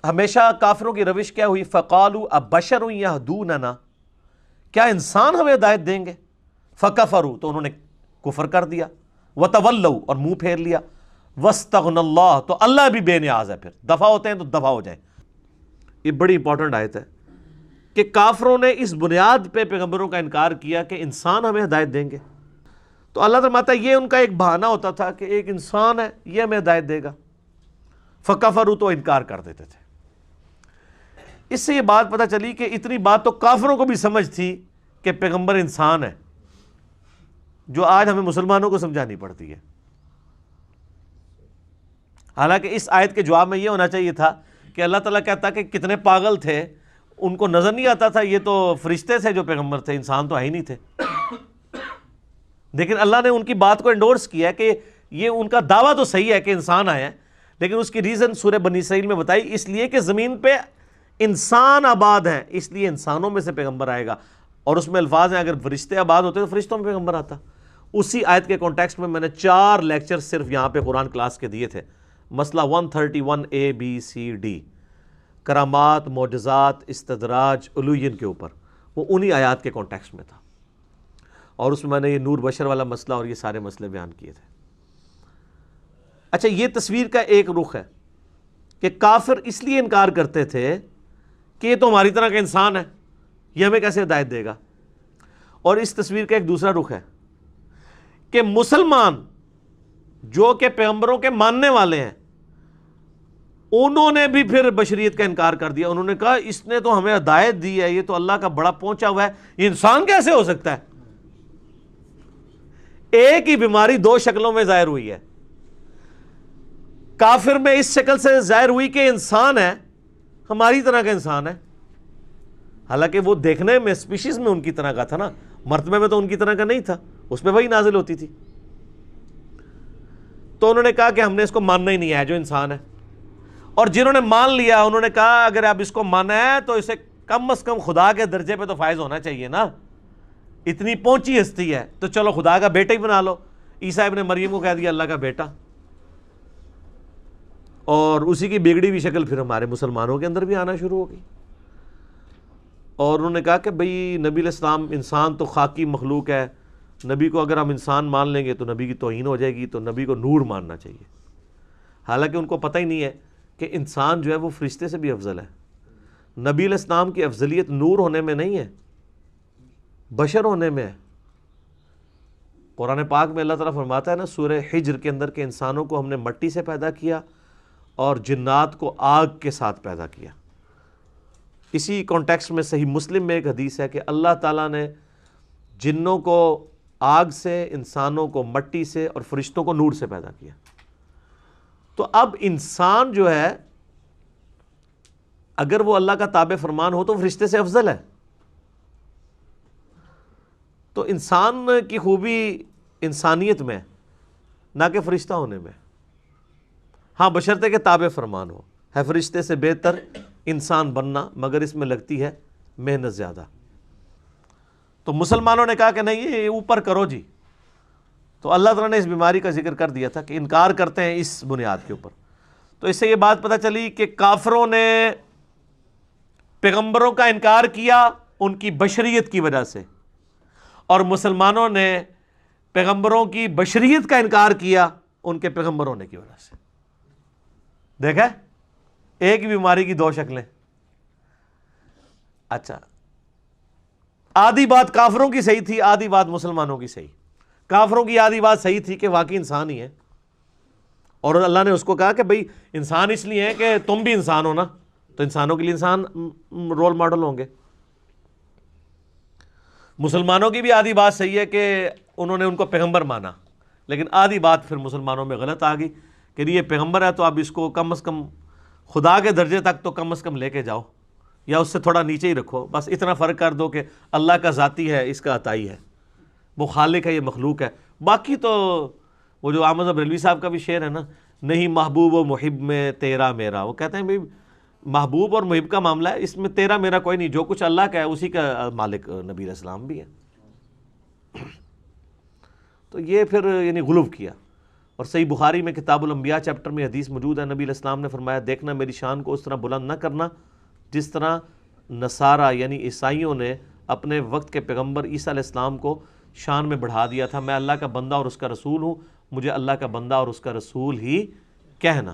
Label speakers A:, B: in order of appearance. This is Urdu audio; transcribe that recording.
A: ہمیشہ کافروں کی روش کیا ہوئی؟ فَقَالُوا أَبَشَرٌ يَهْدُونَنَا، کیا انسان ہمیں ہدایت دیں گے؟ فَكَفَرُوا، تو انہوں نے کفر کر دیا، وَتَوَلَّوْا، اور منہ پھیر لیا، وَاسْتَغْنَى اللَّهُ، تو اللہ بھی بے نیاز ہے، پھر دفع ہوتے ہیں تو دفع ہو جائیں۔ یہ بڑی امپورٹنٹ آیت ہے کہ کافروں نے اس بنیاد پہ پیغمبروں کا انکار کیا کہ انسان ہمیں ہدایت دیں گے، تو اللہ فرماتا ہے یہ ان کا ایک بہانہ ہوتا تھا کہ ایک انسان ہے یہ ہمیں ہدایت دے گا، فَكَفَرُوا، تو انکار کر دیتے تھے۔ اس سے یہ بات پتہ چلی کہ اتنی بات تو کافروں کو بھی سمجھ تھی کہ پیغمبر انسان ہے، جو آج ہمیں مسلمانوں کو سمجھانی پڑتی ہے۔ حالانکہ اس آیت کے جواب میں یہ ہونا چاہیے تھا کہ اللہ تعالیٰ کہتا کہ کتنے پاگل تھے، ان کو نظر نہیں آتا تھا یہ تو فرشتے تھے جو پیغمبر تھے، انسان تو ہے ہی نہیں تھے۔ لیکن اللہ نے ان کی بات کو انڈورس کیا کہ یہ ان کا دعویٰ تو صحیح ہے کہ انسان آئے ہیں، لیکن اس کی ریزن سورہ بنی اسرائیل میں بتائی، اس لیے کہ زمین پہ انسان آباد ہیں، اس لیے انسانوں میں سے پیغمبر آئے گا، اور اس میں الفاظ ہیں اگر فرشتے آباد ہوتے تو فرشتوں میں پیغمبر آتا۔ اسی آیت کے کانٹیکسٹ میں نے 4 لیکچر صرف یہاں پہ قرآن کلاس کے دیے تھے، مسئلہ 131 ABCD، کرامات، معجزات، استدراج، علوین کے اوپر، وہ انہی آیات کے کانٹیکسٹ میں تھا، اور اس میں نے یہ نور بشر والا مسئلہ اور یہ سارے مسئلے بیان کیے تھے۔ اچھا، یہ تصویر کا ایک رخ ہے کہ کافر اس لیے انکار کرتے تھے کہ یہ تو ہماری طرح کا انسان ہے، یہ ہمیں کیسے ہدایت دے گا، اور اس تصویر کا ایک دوسرا رخ ہے کہ مسلمان جو کہ پیغمبروں کے ماننے والے ہیں، انہوں نے بھی پھر بشریت کا انکار کر دیا، انہوں نے کہا اس نے تو ہمیں ہدایت دی ہے، یہ تو اللہ کا بڑا پہنچا ہوا ہے، یہ انسان کیسے ہو سکتا ہے؟ ایک ہی بیماری 2 شکلوں میں ظاہر ہوئی ہے، کافر میں اس شکل سے ظاہر ہوئی کہ انسان ہے، ہماری طرح کا انسان ہے، حالانکہ وہ دیکھنے میں اسپیشیز میں ان کی طرح کا تھا نا، مرتبے میں تو ان کی طرح کا نہیں تھا، اس پہ وہی نازل ہوتی تھی۔ تو انہوں نے کہا کہ ہم نے اس کو ماننا ہی نہیں ہے جو انسان ہے، اور جنہوں نے مان لیا انہوں نے کہا اگر آپ اس کو مانا ہے تو اسے کم از کم خدا کے درجے پہ تو فائز ہونا چاہیے نا، اتنی پہنچی ہستی ہے تو چلو خدا کا بیٹا ہی بنا لو۔ عیسیٰ ابن مریم کو کہہ دیا اللہ کا بیٹا، اور اسی کی بگڑی ہوئی شکل پھر ہمارے مسلمانوں کے اندر بھی آنا شروع ہو گئی، اور انہوں نے کہا کہ بھئی نبی علیہ السلام انسان تو خاکی مخلوق ہے، نبی کو اگر ہم انسان مان لیں گے تو نبی کی توہین ہو جائے گی، تو نبی کو نور ماننا چاہیے۔ حالانکہ ان کو پتہ ہی نہیں ہے کہ انسان جو ہے وہ فرشتے سے بھی افضل ہے، نبی علیہ السلام کی افضلیت نور ہونے میں نہیں ہے، بشر ہونے میں ہے۔ قرآن پاک میں اللہ تعالیٰ فرماتا ہے نا سورہ حجر کے اندر کہ انسانوں کو ہم نے مٹی سے پیدا کیا اور جنات کو آگ کے ساتھ پیدا کیا۔ اسی کانٹیکسٹ میں صحیح مسلم میں ایک حدیث ہے کہ اللہ تعالیٰ نے جنوں کو آگ سے، انسانوں کو مٹی سے، اور فرشتوں کو نور سے پیدا کیا۔ تو اب انسان جو ہے اگر وہ اللہ کا تابع فرمان ہو تو فرشتے سے افضل ہے۔ تو انسان کی خوبی انسانیت میں نہ کہ فرشتہ ہونے میں، ہاں بشرطے کہ تابع فرمان ہو، ہے فرشتے سے بہتر انسان بننا، مگر اس میں لگتی ہے محنت زیادہ۔ تو مسلمانوں نے کہا کہ نہیں یہ اوپر کرو جی، تو اللہ تعالیٰ نے اس بیماری کا ذکر کر دیا تھا کہ انکار کرتے ہیں اس بنیاد کے اوپر۔ تو اس سے یہ بات پتہ چلی کہ کافروں نے پیغمبروں کا انکار کیا ان کی بشریت کی وجہ سے، اور مسلمانوں نے پیغمبروں کی بشریت کا انکار کیا ان کے پیغمبر ہونے کی وجہ سے۔ دیکھا ایک ہی بیماری کی 2 شکلیں۔ اچھا، آدھی بات کافروں کی صحیح تھی، آدھی بات مسلمانوں کی صحیح۔ کافروں کی آدھی بات صحیح تھی کہ واقعی انسان ہی ہے، اور اللہ نے اس کو کہا کہ بھئی انسان اس لیے ہے کہ تم بھی انسان ہو نا، تو انسانوں کے لیے انسان رول ماڈل ہوں گے۔ مسلمانوں کی بھی آدھی بات صحیح ہے کہ انہوں نے ان کو پیغمبر مانا، لیکن آدھی بات پھر مسلمانوں میں غلط آ گئی کہ یہ پیغمبر ہے تو اب اس کو کم از کم خدا کے درجے تک تو کم از کم لے کے جاؤ، یا اس سے تھوڑا نیچے ہی رکھو، بس اتنا فرق کر دو کہ اللہ کا ذاتی ہے، اس کا عطائی ہے، وہ خالق ہے، یہ مخلوق ہے۔ باقی تو وہ جو احمد بریلوی صاحب کا بھی شعر ہے نا، نہیں محبوب و محب میں تیرا میرا، وہ کہتے ہیں بھئی محبوب اور محب کا معاملہ ہے، اس میں تیرا میرا کوئی نہیں، جو کچھ اللہ کا ہے اسی کا مالک نبی علیہ السلام بھی ہے۔ تو یہ پھر یعنی غلو کیا، اور صحیح بخاری میں کتاب الانبیاء چیپٹر میں حدیث موجود ہے، نبی علیہ السلام نے فرمایا دیکھنا میری شان کو اس طرح بلند نہ کرنا جس طرح نصارہ یعنی عیسائیوں نے اپنے وقت کے پیغمبر عیسیٰ علیہ السلام کو شان میں بڑھا دیا تھا۔ میں اللہ کا بندہ اور اس کا رسول ہوں، مجھے اللہ کا بندہ اور اس کا رسول ہی کہنا۔